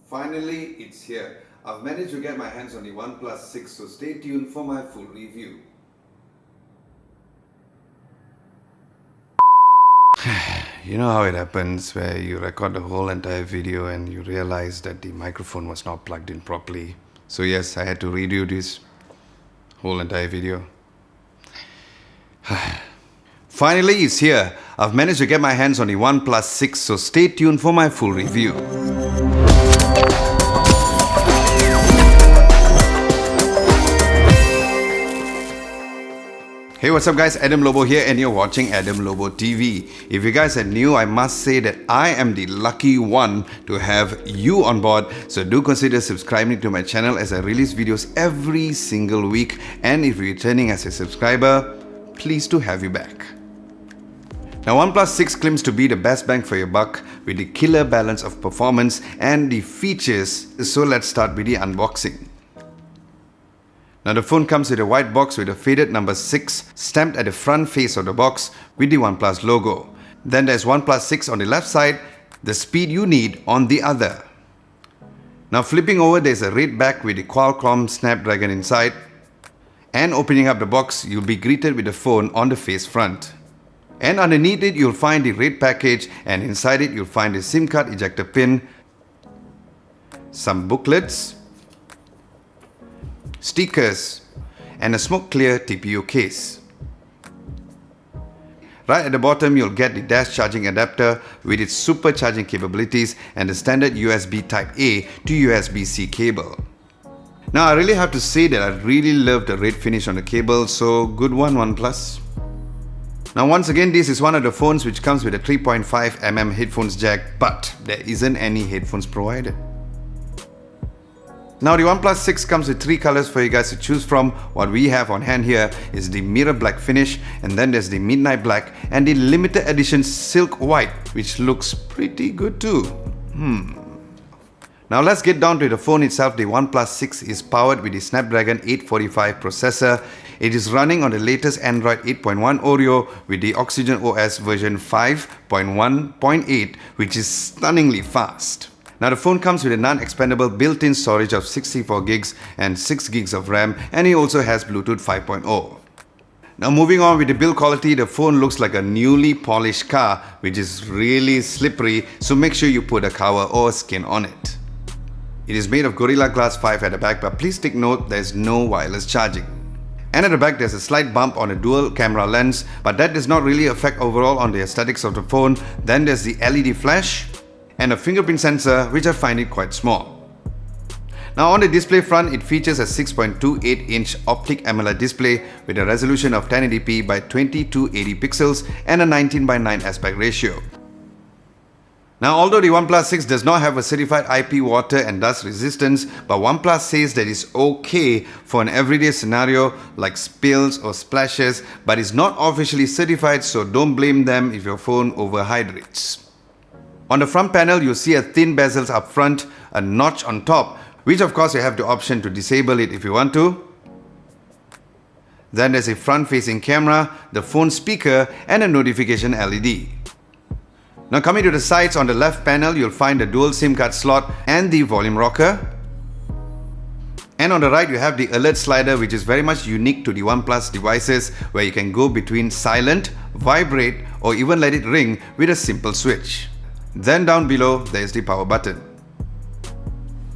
Finally, it's here. I've managed to get my hands on the OnePlus 6, so stay tuned for my full review. You know how it happens where you record the whole entire video and you realize that the microphone was not plugged in properly. So yes, I had to redo this whole entire video. Finally, it's here. I've managed to get my hands on the OnePlus 6, so stay tuned for my full review. Hey, what's up guys, Adam Lobo here and you're watching Adam Lobo TV. If you guys are new, I must say that I am the lucky one to have you on board. So do consider subscribing to my channel as I release videos every single week. And if you're returning as a subscriber, pleased to have you back. Now OnePlus 6 claims to be the best bang for your buck with the killer balance of performance and the features. So let's start with the unboxing. Now the phone comes with a white box with a faded number 6 stamped at the front face of the box with the OnePlus logo. Then there's OnePlus 6 on the left side, the speed you need on the other. Now flipping over, there's a red back with the Qualcomm Snapdragon inside. And opening up the box, you'll be greeted with the phone on the face front. And underneath it, you'll find the red package, and inside it, you'll find a SIM card ejector pin, some booklets, stickers, and a smoke clear TPU case. Right at the bottom, you'll get the dash charging adapter with its super charging capabilities and the standard USB Type-A to USB-C cable. Now I really have to say that I really love the red finish on the cable, so good one OnePlus. Now once again, this is one of the phones which comes with a 3.5mm headphones jack, but there isn't any headphones provided. Now the OnePlus 6 comes with 3 colors for you guys to choose from. What we have on hand here is the mirror black finish, and then there's the midnight black and the limited edition silk white, which looks pretty good too. Now let's get down to the phone itself. The OnePlus 6 is powered with the Snapdragon 845 processor. It is running on the latest Android 8.1 Oreo with the Oxygen OS version 5.1.8, which is stunningly fast. Now the phone comes with a non-expandable built-in storage of 64 gigs and 6 gigs of RAM, and it also has Bluetooth 5.0. Now moving on with the build quality, the phone looks like a newly polished car, which is really slippery, so make sure you put a cover or skin on it. It is made of Gorilla Glass 5 at the back, but please take note there is no wireless charging. And at the back there's a slight bump on a dual camera lens, but that does not really affect overall on the aesthetics of the phone. Then there's the LED flash and a fingerprint sensor, which I find it quite small. Now on the display front, it features a 6.28-inch optic AMOLED display with a resolution of 1080p by 2280 pixels and a 19:9 aspect ratio. Now although the OnePlus 6 does not have a certified IP water and dust resistance, but OnePlus says that it's okay for an everyday scenario like spills or splashes, but it's not officially certified, so don't blame them if your phone overhydrates. On the front panel, you'll see a thin bezels up front, a notch on top, which of course you have the option to disable it if you want to. Then there's a front-facing camera, the phone speaker, and a notification LED. Now coming to the sides, on the left panel, you'll find a dual SIM card slot and the volume rocker. And on the right, you have the alert slider, which is very much unique to the OnePlus devices, where you can go between silent, vibrate, or even let it ring with a simple switch. Then down below, there is the power button.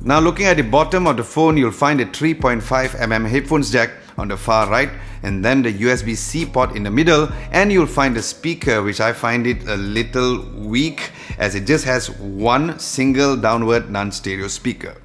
Now looking at the bottom of the phone, you'll find a 3.5mm headphones jack on the far right, and then the USB-C port in the middle, and you'll find the speaker, which I find it a little weak as it just has one single downward non-stereo speaker.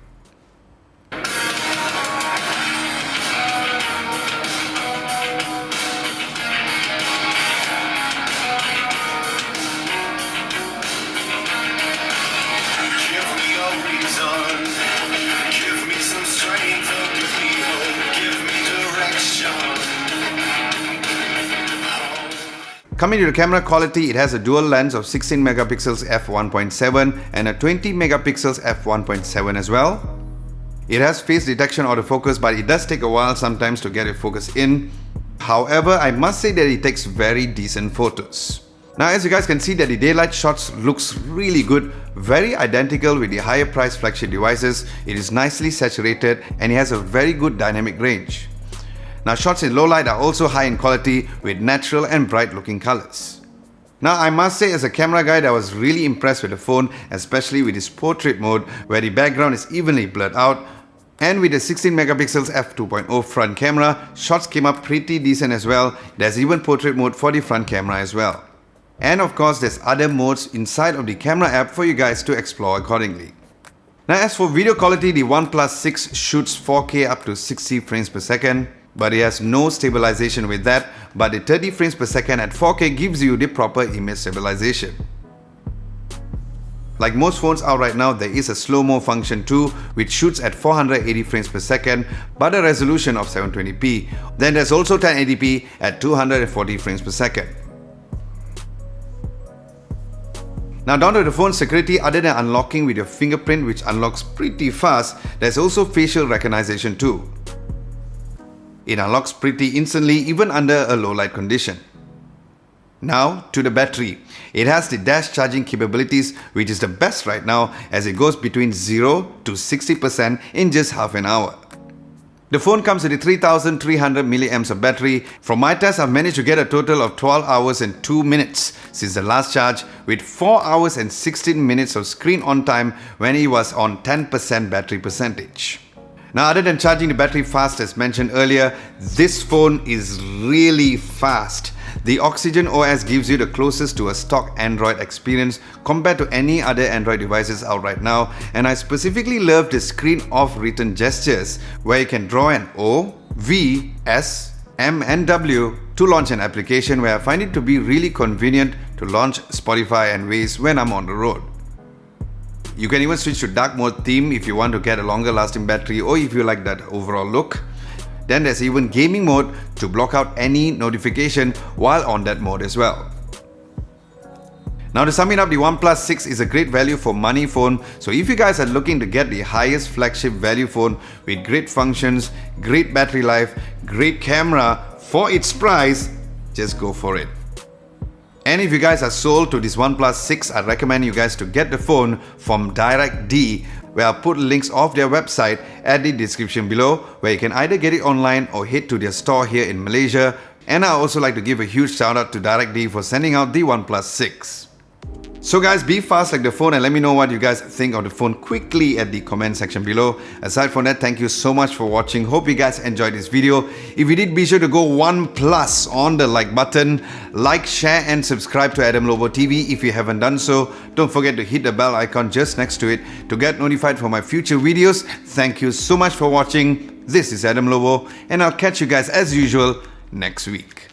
Coming to the camera quality, it has a dual lens of 16 megapixels f1.7 and a 20 megapixels f1.7 as well. It has face detection autofocus, but it does take a while sometimes to get it focused in. However, I must say that it takes very decent photos. Now as you guys can see that the daylight shots looks really good, very identical with the higher priced flagship devices. It is nicely saturated and it has a very good dynamic range. Now shots in low light are also high in quality with natural and bright looking colors. Now I must say, as a camera guide, I was really impressed with the phone, especially with its portrait mode where the background is evenly blurred out, and with the 16 megapixels f2.0 front camera, shots came up pretty decent as well. There's even portrait mode for the front camera as well. And of course there's other modes inside of the camera app for you guys to explore accordingly. Now as for video quality, the OnePlus 6 shoots 4K up to 60 frames per second. But it has no stabilization with that, but the 30 frames per second at 4K gives you the proper image stabilization. Like most phones out right now, there is a slow-mo function too, which shoots at 480 frames per second, but a resolution of 720p. Then there's also 1080p at 240 frames per second. Now down to the phone security, other than unlocking with your fingerprint, which unlocks pretty fast, there's also facial recognition too. It unlocks pretty instantly even under a low light condition. Now to the battery. It has the dash charging capabilities, which is the best right now as it goes between 0 to 60% in just half an hour. The phone comes with a 3300 mAh of battery. From my test, I've managed to get a total of 12 hours and 2 minutes since the last charge, with 4 hours and 16 minutes of screen on time when it was on 10% battery percentage. Now other than charging the battery fast as mentioned earlier, this phone is really fast. The Oxygen OS gives you the closest to a stock Android experience compared to any other Android devices out right now, and I specifically love the screen off written gestures where you can draw an O, V, S, M and W to launch an application, where I find it to be really convenient to launch Spotify and Waze when I'm on the road. You can even switch to dark mode theme if you want to get a longer lasting battery, or if you like that overall look. Then there's even gaming mode to block out any notification while on that mode as well. Now to sum it up, the OnePlus 6 is a great value for money phone. So if you guys are looking to get the highest flagship value phone with great functions, great battery life, great camera for its price, just go for it. And if you guys are sold to this OnePlus 6, I recommend you guys to get the phone from DirectD, where I'll put links of their website at the description below, where you can either get it online or head to their store here in Malaysia. And I also like to give a huge shout out to DirectD for sending out the OnePlus 6. So guys, be fast like the phone and let me know what you guys think of the phone quickly at the comment section below. Aside from that, thank you so much for watching. Hope you guys enjoyed this video. If you did, be sure to go OnePlus on the like button. Like, share and subscribe to Adam Lobo TV if you haven't done so. Don't forget to hit the bell icon just next to it to get notified for my future videos. Thank you so much for watching. This is Adam Lobo and I'll catch you guys as usual next week.